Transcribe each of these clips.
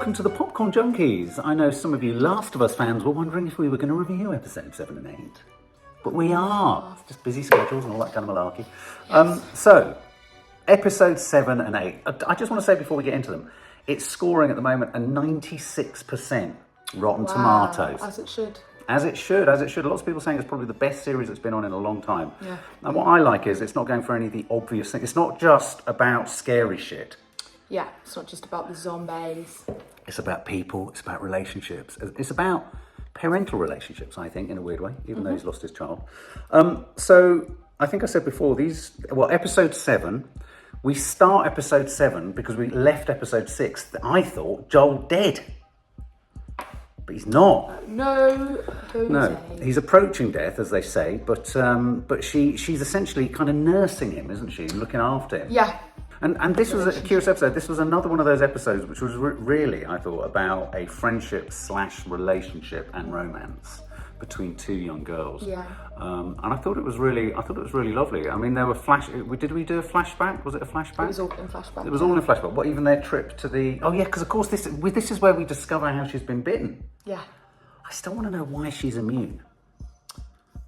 welcome to the Popcorn Junkies. I know some of you Last of Us fans were wondering if we were going to review episode 7 and 8. But we are. It's just busy schedules and all that kind of malarkey. Yes. So, episode 7 and 8. I just want to say before we get into them, it's scoring at the moment a 96% Rotten Tomatoes. As it should. As it should. Lots of people saying it's probably the best series it's been on in a long time. Yeah. And what I like is it's not going for any of the obvious things. It's not just about scary shit. Yeah, it's not just about the zombies. It's about people, it's about relationships. It's about parental relationships, I think, in a weird way, even though he's lost his child. So, I think I said before, episode 7, we start episode 7 because we left episode 6. I thought Joel dead. But he's not. No. He's approaching death, as they say, but she's essentially kind of nursing him, isn't she? Looking after him. Yeah. And this was a curious episode. This was another one of those episodes which was really, I thought, about a friendship / relationship and romance between two young girls. Yeah. And I thought it was really lovely. I mean, there were Did we do a flashback? Was it a flashback? It was all in flashback. It was all in flashback. What, even their trip to the? Oh yeah, because of course this is where we discover how she's been bitten. Yeah. I still want to know why she's immune.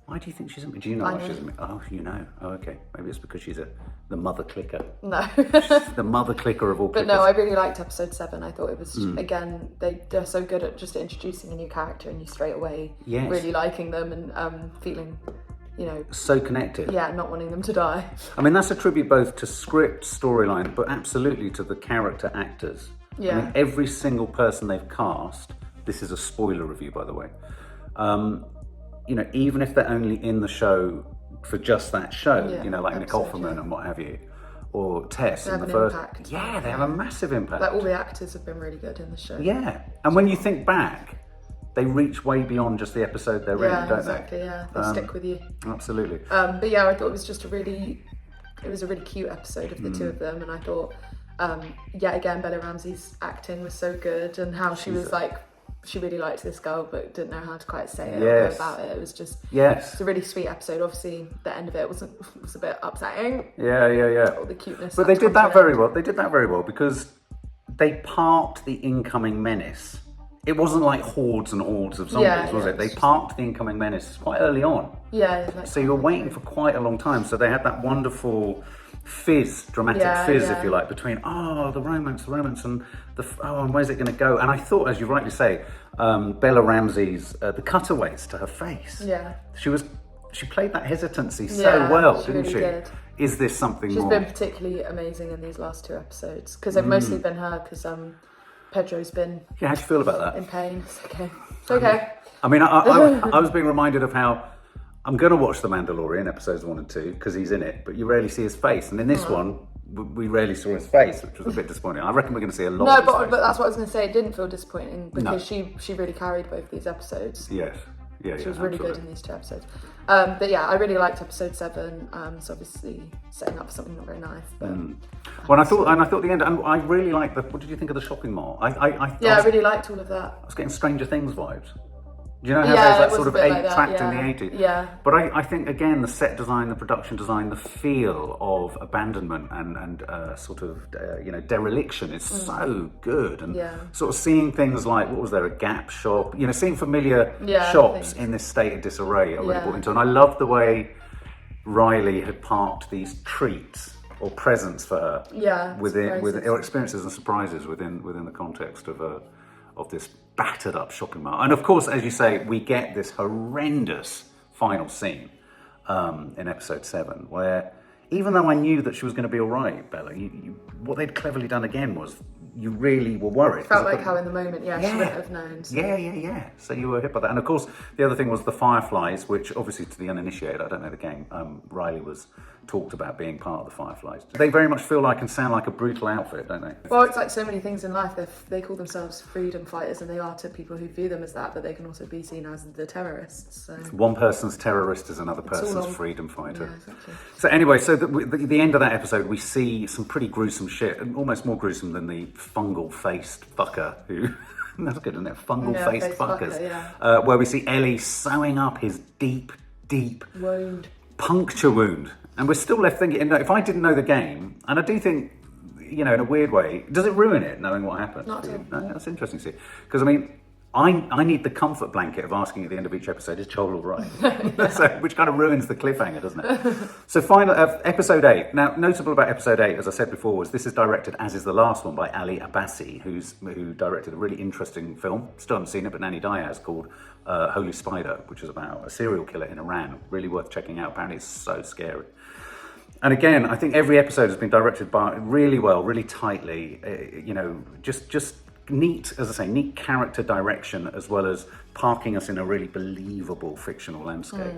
Why do you think she's immune? Do you know why she's immune? Oh, you know. Oh, okay. Maybe it's because she's the mother clicker. No. She's the mother clicker of all clickers. But no, I really liked episode 7. I thought it was, again, they're so good at just introducing a new character and you straight away really liking them and feeling, so connected. Yeah, not wanting them to die. I mean, that's a tribute both to script, storyline, but absolutely to the character actors. Yeah. I mean, every single person they've cast, this is a spoiler review, by the way, even if they're only in the show for just that show, like Nick Offerman and what have you, or Tess in the first. Impact. Yeah, they have a massive impact. Like all the actors have been really good in the show. Yeah, and when you think back, they reach way beyond just the episode they're in, don't exactly, they? Yeah, they stick with you. Absolutely. But yeah, I thought it was just a really cute episode of the two of them, and I thought, again, Bella Ramsey's acting was so good, and how she was like. She really liked this girl, but didn't know how to quite say it about it. It was just it's a really sweet episode. Obviously, the end of it was a bit upsetting. Yeah. All the cuteness. But they did that very well. They did that very well because they parked the incoming menace. It wasn't like hordes and hordes of zombies, was it? They parked the incoming menace quite early on. Yeah. So you were waiting for quite a long time. So they had that wonderful dramatic fizz, if you like, between the romance and and where's it going to go? And I thought, as you rightly say, Bella Ramsey's the cutaways to her face. Yeah, she played that hesitancy so well, didn't really she? Did. Is this something more? She's been particularly amazing in these last 2 episodes because they've mostly been her because Pedro's been. Yeah, how do you feel about that? In pain. It's okay. It's okay. I mean, I was being reminded of how. I'm going to watch The Mandalorian, episodes 1 and 2, because he's in it, but you rarely see his face. And in this one, we rarely saw his face, which was a bit disappointing. I reckon we're going to see a lot of his face. But that's what I was going to say. It didn't feel disappointing because she really carried both these episodes. Yes. Yeah, she was really good in these 2 episodes. But yeah, I really liked episode 7. It's obviously setting up for something not very nice. But I thought the end, and I really liked what did you think of the shopping mall? I really liked all of that. I was getting Stranger Things vibes. Do you know how there's that sort of 8-track in the 80s? Yeah. But I think, again, the set design, the production design, the feel of abandonment and sort of, dereliction is so good. And sort of seeing things like, what was there, a Gap shop? Seeing familiar shops in this state of disarray are really brought into. And I love the way Riley had parked these treats or presents for her. Yeah. Or experiences and surprises within the context of this battered up shopping mall. And of course, as you say, we get this horrendous final scene in episode 7 where, even though I knew that she was going to be all right, Bella, what they'd cleverly done again was you really were worried. Felt like how in the moment, she wouldn't have known. So. Yeah. So you were hit by that. And of course, the other thing was the Fireflies, which obviously to the uninitiated, I don't know the game, Riley was talked about being part of the Fireflies. They very much feel like and sound like a brutal outfit, don't they? Well, it's like so many things in life. They call themselves freedom fighters, and they are to people who view them as that, but they can also be seen as the terrorists. So. One person's terrorist is another person's freedom fighter. Yeah, exactly. So anyway, so the end of that episode, we see some pretty gruesome shit, and almost more gruesome than the fungal-faced fucker who... That's good, isn't it? Fungal-faced fuckers. Where we see Ellie sewing up his deep wound. Puncture wound. And we're still left thinking, if I didn't know the game, and I do think you know, in a weird way, does it ruin it knowing what happens? Not at all. No, that's interesting to see. Because I mean, I need the comfort blanket of asking at the end of each episode, is Joel all right? So, which kind of ruins the cliffhanger, doesn't it? So final, episode 8. Now, notable about episode 8, as I said before, was this is directed, as is the last one, by Ali Abbasi, who directed a really interesting film. Still haven't seen it, but Nani Diaz, called Holy Spider, which is about a serial killer in Iran. Really worth checking out. Apparently it's so scary. And again, I think every episode has been directed by really well, really tightly, you know, just neat, as I say, neat character direction, as well as parking us in a really believable fictional landscape.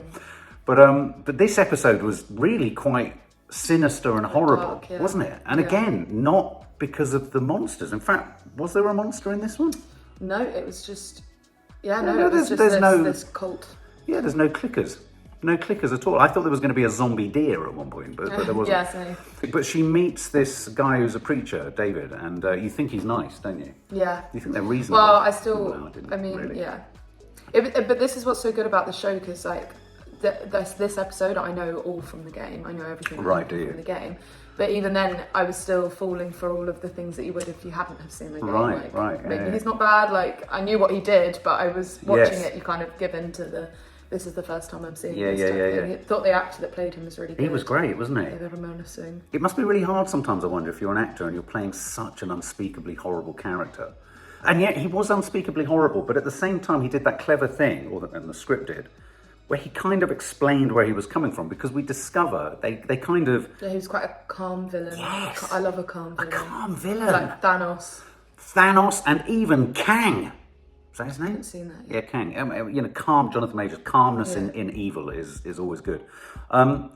But this episode was really quite sinister and horrible, dark, yeah. wasn't it? And again, not because of the monsters. In fact, was there a monster in this one? No, it was just... it there's was just this cult. Yeah, there's no clickers. No clickers at all. I thought there was going to be a zombie deer at one point, but there wasn't. Yeah, same. But she meets this guy who's a preacher, David, and you think he's nice, don't you? Yeah. You think they're reasonable. Well, Really. yeah. But this is what's so good about the show, because like this episode, I know all from the game. I know everything from the game. But even then, I was still falling for all of the things that you would if you hadn't have seen the game. Right. Maybe he's not bad. Like, I knew what he did, but I was watching it. You kind of give in to the... This is the first time I'm seeing this. I thought the actor that played him was really good. He was great, wasn't he? David Fleming. It must be really hard sometimes, I wonder, if you're an actor and you're playing such an unspeakably horrible character. And yet he was unspeakably horrible, but at the same time he did that clever thing, and the script did, where he kind of explained where he was coming from, because we discover they kind of... Yeah, he was quite a calm villain. Yes. I love a calm villain. A calm villain. Like Thanos and even Kang. Is that his name? I haven't seen that yet. Yeah, Kang. You know, Jonathan Majors, calmness in evil is always good. And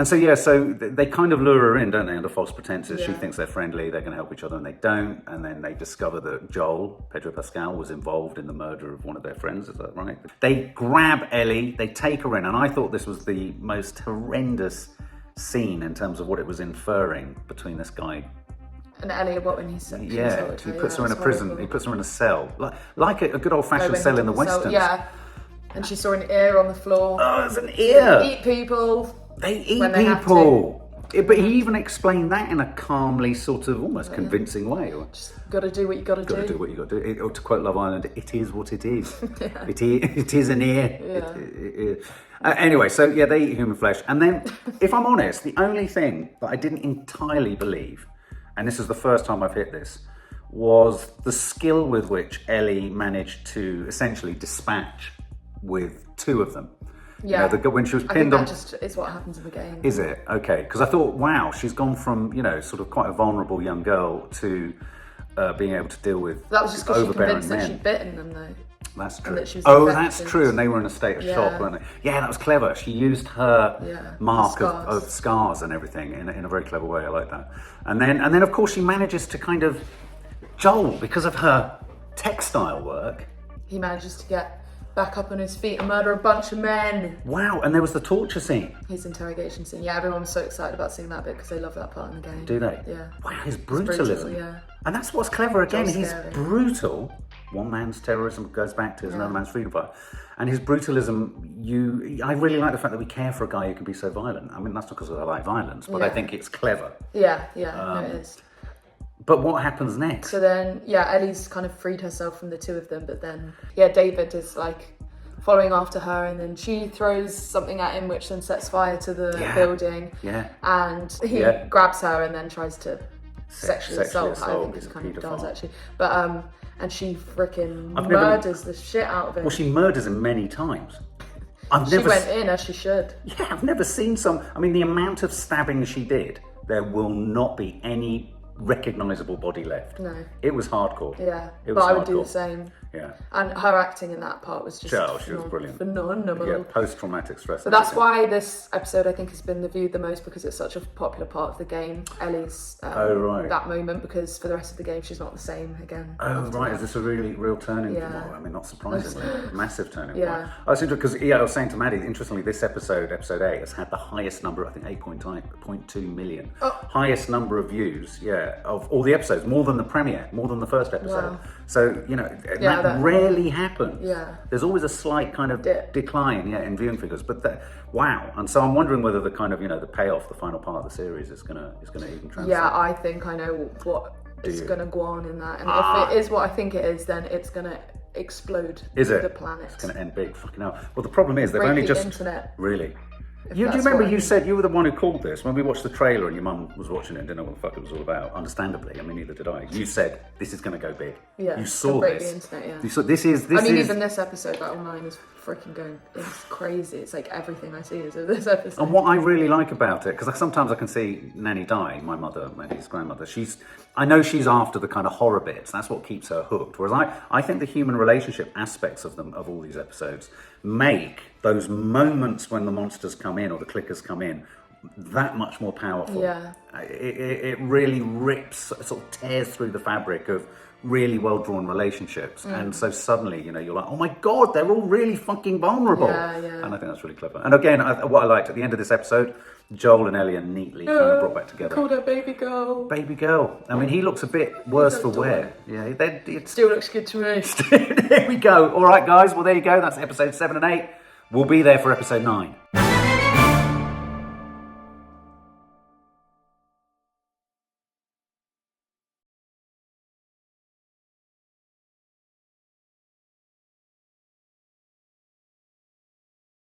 so they kind of lure her in, don't they, under false pretenses. She thinks they're friendly, they're going to help each other, and they don't. And then they discover that Joel, Pedro Pascal, was involved in the murder of one of their friends. Is that right? They grab Ellie, they take her in, and I thought this was the most horrendous scene in terms of what it was inferring between this guy. And Ellie, what when he said? He puts her in a prison. Horrible. He puts her in a cell, like a good old-fashioned cell in the westerns. Yeah, and she saw an ear on the floor. Oh, it's an ear. They eat people. They eat people. But he even explained that in a calmly, sort of almost convincing way. Just got to do what you got to do. Got to do what you got to do. Or to quote Love Island, it is what it is. It is an ear. Yeah. Anyway, so yeah, they eat human flesh. And then, if I'm honest, the only thing that I didn't entirely believe, and this is the first time I've hit this, was the skill with which Ellie managed to essentially dispatch with two of them. Yeah, you know, when she was pinned I on. think that just is what happens in the game. Is it? Okay, because I thought, wow, she's gone from, you know, sort of quite a vulnerable young girl to being able to deal with that was just because she overbearing convinced men. that she'd bitten them, though. That's true. That she was That's true. And they were in a state of shock, weren't they? Yeah, that was clever. She used her mark of scars and everything in a very clever way. I like that. And then of course she manages to kind of Joel, because of her textile work. He manages to get back up on his feet and murder a bunch of men. Wow! And there was the torture scene. His interrogation scene. Yeah, everyone was so excited about seeing that bit because they love that part in the game. Do they? Yeah. Wow, his brutalism. Yeah. And that's what's clever again. Joel's He's scary. brutal. One man's terrorism goes back to another man's freedom fighter. And his brutalism, I really like the fact that we care for a guy who can be so violent. I mean, that's not because I like violence, but I think it's clever. Yeah, no, it is. But what happens next? So then, Ellie's kind of freed herself from the two of them, but then, David is like following after her, and then she throws something at him, which then sets fire to the building. Yeah. And he grabs her and then tries to sexually assault her. I think he kind of does, actually. But, and she freaking murders the shit out of him. Well, she murders him many times. She went in as she should. Yeah, I've never seen the amount of stabbing she did, there will not be any recognisable body left. No. It was hardcore. Yeah, but I would do the same. Yeah. And her acting in that part was just she was brilliant. Phenomenal. Yeah, post-traumatic stress. So that's why this episode, I think, has been viewed the most, because it's such a popular part of the game, Ellie's that moment, because for the rest of the game she's not the same again. Oh right, is this a really real turning point? Yeah. Well, I mean, not surprisingly, massive turning point. Yeah. I was interested because I was saying to Maddie, interestingly, this episode 8, has had the highest number, I think 8.2 million. Highest number of views, of all the episodes, more than the premiere, more than the first episode. Wow. So, you know, rarely happens. Yeah. There's always a slight kind of decline, in viewing figures. But wow. And so I'm wondering whether the kind of, the payoff, the final part of the series is gonna even translate. Yeah, I think I know what is going to go on in that. And if it is what I think it is, then it's going to explode the planet. It's going to end big. Fucking hell. Well, the problem is they've only just... internet. Really? Do you remember you said you were the one who called this when we watched the trailer and your mum was watching it and didn't know what the fuck it was all about? Understandably, I mean, neither did I. You said this is going to go big. Yeah. You saw break this. The internet, yeah. You saw, this is. Even this episode, like online, is freaking going. It's crazy. It's like everything I see is of this episode. And what I really like about it, because sometimes I can see Nanny Di, my mother, his grandmother. I know she's after the kind of horror bits. That's what keeps her hooked. Whereas I think the human relationship aspects of all these episodes, make those moments when the monsters come in or the clickers come in that much more powerful. Yeah. It really rips, sort of tears through the fabric of really well-drawn relationships. And so suddenly, you're like, oh my God, they're all really fucking vulnerable. Yeah. And I think that's really clever. And again, what I liked at the end of this episode, Joel and Ellie are neatly kind of brought back together. Called her baby girl. Baby girl. I mean, he looks a bit worse for wear. Yeah, it still looks good to me. There we go. All right, guys. Well, there you go. That's episode 7 and 8. We'll be there for episode 9.